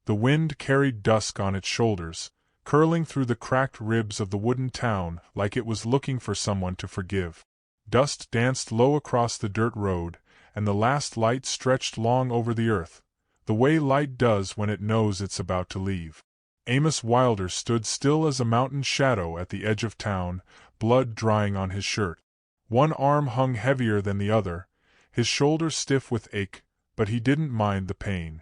The wind carried dusk on its shoulders, curling through the cracked ribs of the wooden town like it was looking for someone to forgive. Dust danced low across the dirt road, and the last light stretched long over the earth, the way light does when it knows it's about to leave. Amos Wilder stood still as a mountain shadow at the edge of town, blood drying on his shirt. One arm hung heavier than the other, his shoulder stiff with ache, but he didn't mind the pain.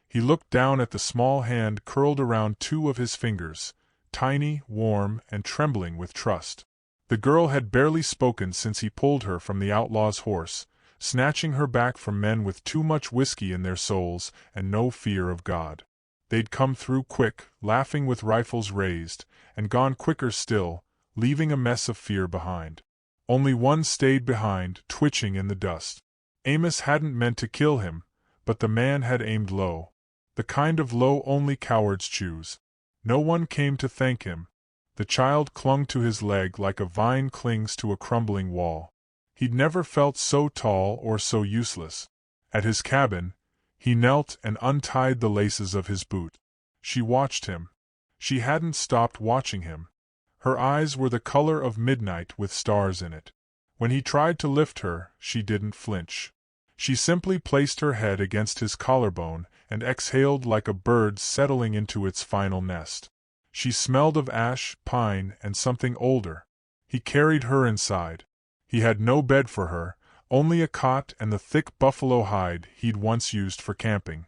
He looked down at the small hand curled around two of his fingers, tiny, warm, and trembling with trust. The girl had barely spoken since he pulled her from the outlaw's horse, snatching her back from men with too much whiskey in their souls and no fear of God. They'd come through quick, laughing with rifles raised, and gone quicker still, leaving a mess of fear behind. Only one stayed behind, twitching in the dust. Amos hadn't meant to kill him, but the man had aimed low. The kind of low only cowards choose. No one came to thank him. The child clung to his leg like a vine clings to a crumbling wall. He'd never felt so tall or so useless. At his cabin, he knelt and untied the laces of his boot. She watched him. She hadn't stopped watching him. Her eyes were the color of midnight with stars in it. When he tried to lift her, she didn't flinch. She simply placed her head against his collarbone and exhaled like a bird settling into its final nest. She smelled of ash, pine, and something older. He carried her inside. He had no bed for her, only a cot and the thick buffalo hide he'd once used for camping.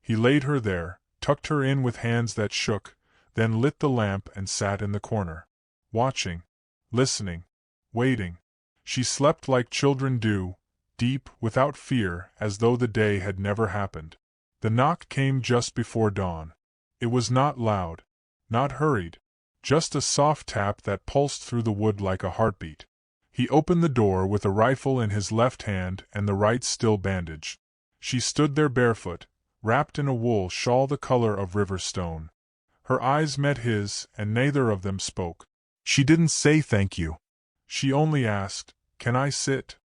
He laid her there, tucked her in with hands that shook, then lit the lamp and sat in the corner. Watching, listening, waiting. She slept like children do, deep, without fear, as though the day had never happened. The knock came just before dawn. It was not loud, not hurried, just a soft tap that pulsed through the wood like a heartbeat. He opened the door with a rifle in his left hand and the right still bandaged. She stood there barefoot, wrapped in a wool shawl the color of river stone. Her eyes met his, and neither of them spoke. She didn't say thank you. She only asked, "Can I sit?"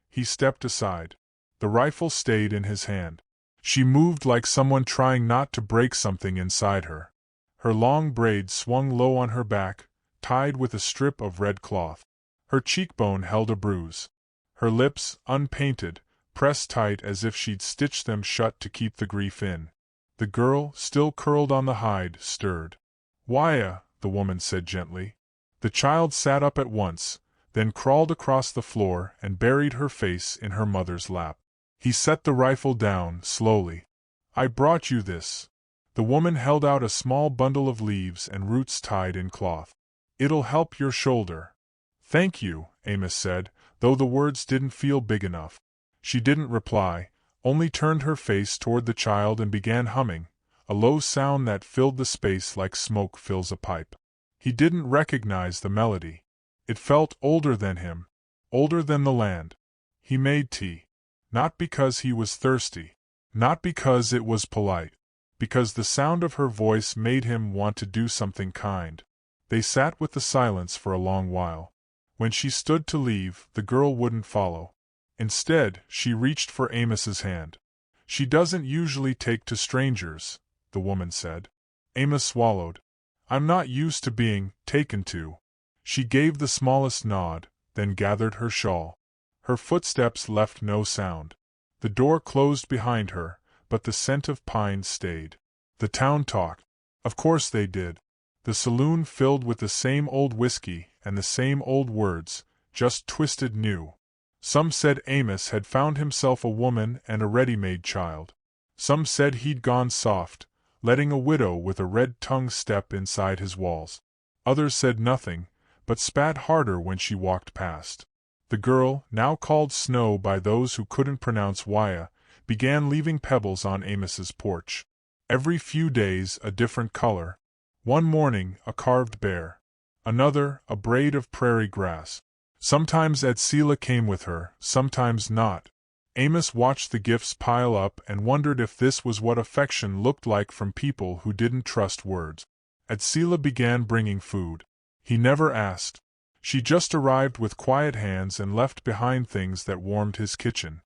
He stepped aside. The rifle stayed in his hand. She moved like someone trying not to break something inside her. Her long braids swung low on her back, tied with a strip of red cloth. Her cheekbone held a bruise. Her lips, unpainted, pressed tight as if she'd stitched them shut to keep the grief in. The girl, still curled on the hide, stirred. "Why, the woman said gently. The child sat up at once, then crawled across the floor and buried her face in her mother's lap. He set the rifle down, slowly. "I brought you this." The woman held out a small bundle of leaves and roots tied in cloth. "It'll help your shoulder." "Thank you," Amos said, though the words didn't feel big enough. She didn't reply, only turned her face toward the child and began humming, a low sound that filled the space like smoke fills a pipe. He didn't recognize the melody. It felt older than him, older than the land. He made tea. Not because he was thirsty. Not because it was polite. Because the sound of her voice made him want to do something kind. They sat with the silence for a long while. When she stood to leave, the girl wouldn't follow. Instead, she reached for Amos's hand. "She doesn't usually take to strangers," the woman said. Amos swallowed. "I'm not used to being taken to." She gave the smallest nod, then gathered her shawl. Her footsteps left no sound. The door closed behind her, but the scent of pine stayed. The town talked. Of course they did. The saloon filled with the same old whiskey and the same old words, just twisted new. Some said Amos had found himself a woman and a ready-made child. Some said he'd gone soft, letting a widow with a red tongue step inside his walls. Others said nothing, but spat harder when she walked past. The girl, now called Snow by those who couldn't pronounce Waya, began leaving pebbles on Amos's porch. Every few days a different color. One morning a carved bear. Another, a braid of prairie grass. Sometimes Edsela came with her, sometimes not. Amos watched the gifts pile up and wondered if this was what affection looked like from people who didn't trust words. Edsela began bringing food. He never asked. She just arrived with quiet hands and left behind things that warmed his kitchen.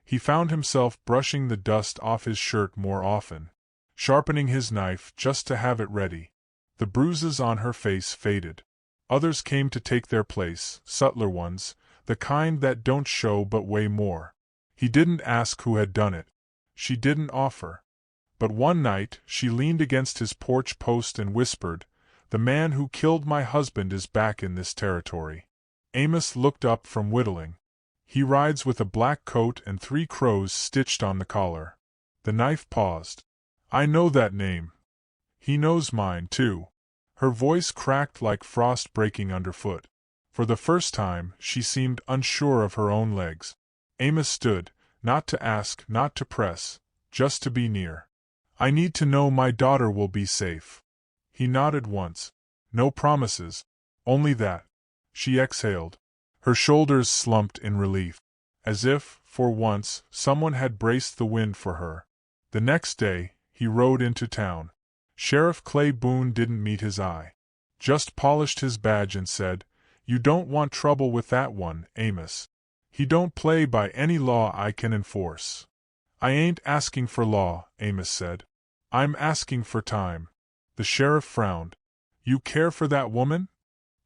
He found himself brushing the dust off his shirt more often. sharpening his knife just to have it ready. The bruises on her face faded. Others came to take their place, subtler ones, the kind that don't show but weigh more. He didn't ask who had done it. She didn't offer. But one night, she leaned against his porch post and whispered, "The man who killed my husband is back in this territory." Amos looked up from whittling. "He rides with a black coat and 3 crows stitched on the collar." The knife paused. "I know that name. He knows mine, too." Her voice cracked like frost breaking underfoot. For the first time, she seemed unsure of her own legs. Amos stood, not to ask, not to press, just to be near. "I need to know my daughter will be safe." He nodded once. "No promises. Only that." She exhaled. Her shoulders slumped in relief. As if, for once, someone had braced the wind for her. The next day, he rode into town. Sheriff Clay Boone didn't meet his eye. Just polished his badge and said, "You don't want trouble with that one, Amos. He don't play by any law I can enforce." "I ain't asking for law," Amos said. "I'm asking for time." The sheriff frowned. "You care for that woman?"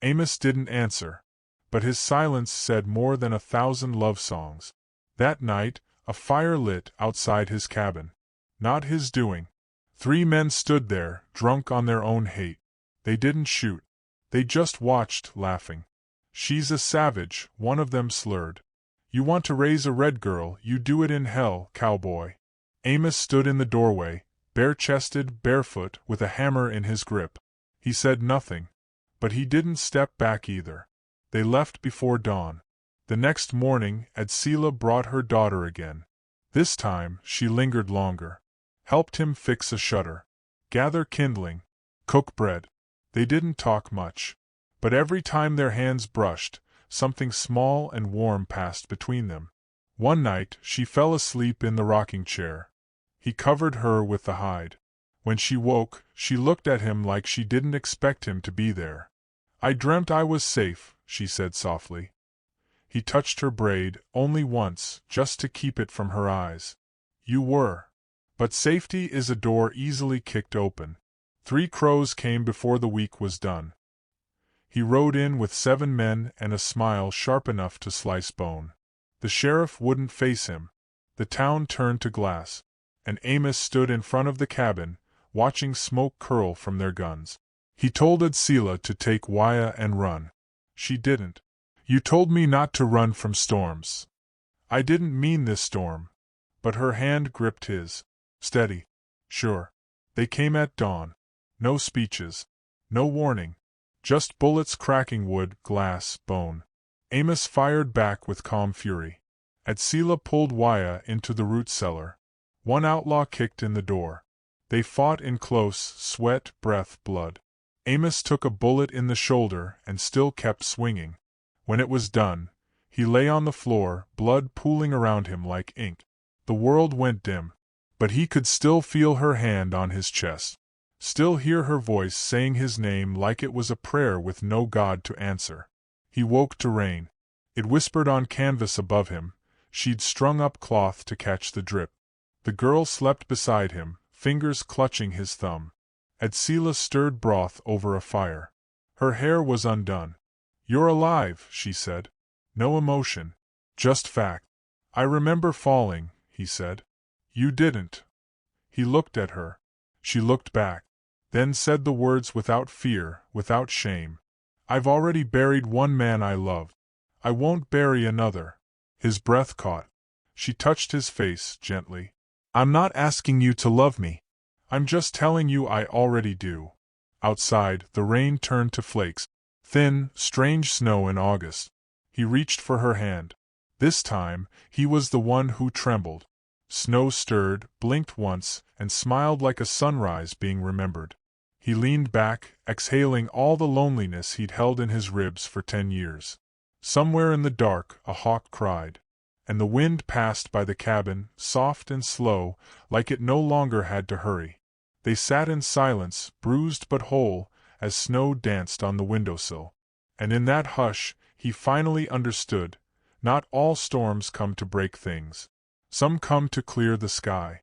Amos didn't answer. But his silence said more than 1,000 love songs. That night, a fire lit outside his cabin. Not his doing. 3 men stood there, drunk on their own hate. They didn't shoot. They just watched, laughing. "She's a savage," one of them slurred. "You want to raise a red girl, you do it in hell, cowboy." Amos stood in the doorway, bare-chested, barefoot, with a hammer in his grip. He said nothing. But he didn't step back either. They left before dawn. The next morning, Adsila brought her daughter again. This time, she lingered longer. Helped him fix a shutter. Gather kindling. Cook bread. They didn't talk much. But every time their hands brushed, something small and warm passed between them. One night, she fell asleep in the rocking chair. He covered her with the hide. When she woke, she looked at him like she didn't expect him to be there. "I dreamt I was safe," she said softly. He touched her braid, only once, just to keep it from her eyes. "You were. But safety is a door easily kicked open." 3 crows came before the week was done. He rode in with 7 men and a smile sharp enough to slice bone. The sheriff wouldn't face him. The town turned to glass. And Amos stood in front of the cabin, watching smoke curl from their guns. He told Adsila to take Waya and run. She didn't. "You told me not to run from storms." "I didn't mean this storm." But her hand gripped his. "Steady." "Sure." They came at dawn. No speeches. No warning. Just bullets cracking wood, glass, bone. Amos fired back with calm fury. Adsila pulled Waya into the root cellar. One outlaw kicked in the door. They fought in close, sweat, breath, blood. Amos took a bullet in the shoulder and still kept swinging. When it was done, he lay on the floor, blood pooling around him like ink. The world went dim. But he could still feel her hand on his chest. Still hear her voice saying his name like it was a prayer with no God to answer. He woke to rain. It whispered on canvas above him. She'd strung up cloth to catch the drip. The girl slept beside him, fingers clutching his thumb. Adsila stirred broth over a fire. Her hair was undone. "You're alive," she said. No emotion. Just fact. "I remember falling," he said. "You didn't." He looked at her. She looked back. Then said the words without fear, without shame. "I've already buried one man I loved. I won't bury another." His breath caught. She touched his face, gently. "I'm not asking you to love me. I'm just telling you I already do." Outside, the rain turned to flakes. Thin, strange snow in August. He reached for her hand. This time, he was the one who trembled. Snow stirred, blinked once, and smiled like a sunrise being remembered. He leaned back, exhaling all the loneliness he'd held in his ribs for 10 years. Somewhere in the dark, a hawk cried. And the wind passed by the cabin, soft and slow, like it no longer had to hurry. They sat in silence, bruised but whole, as snow danced on the windowsill. And in that hush, he finally understood. Not all storms come to break things. Some come to clear the sky.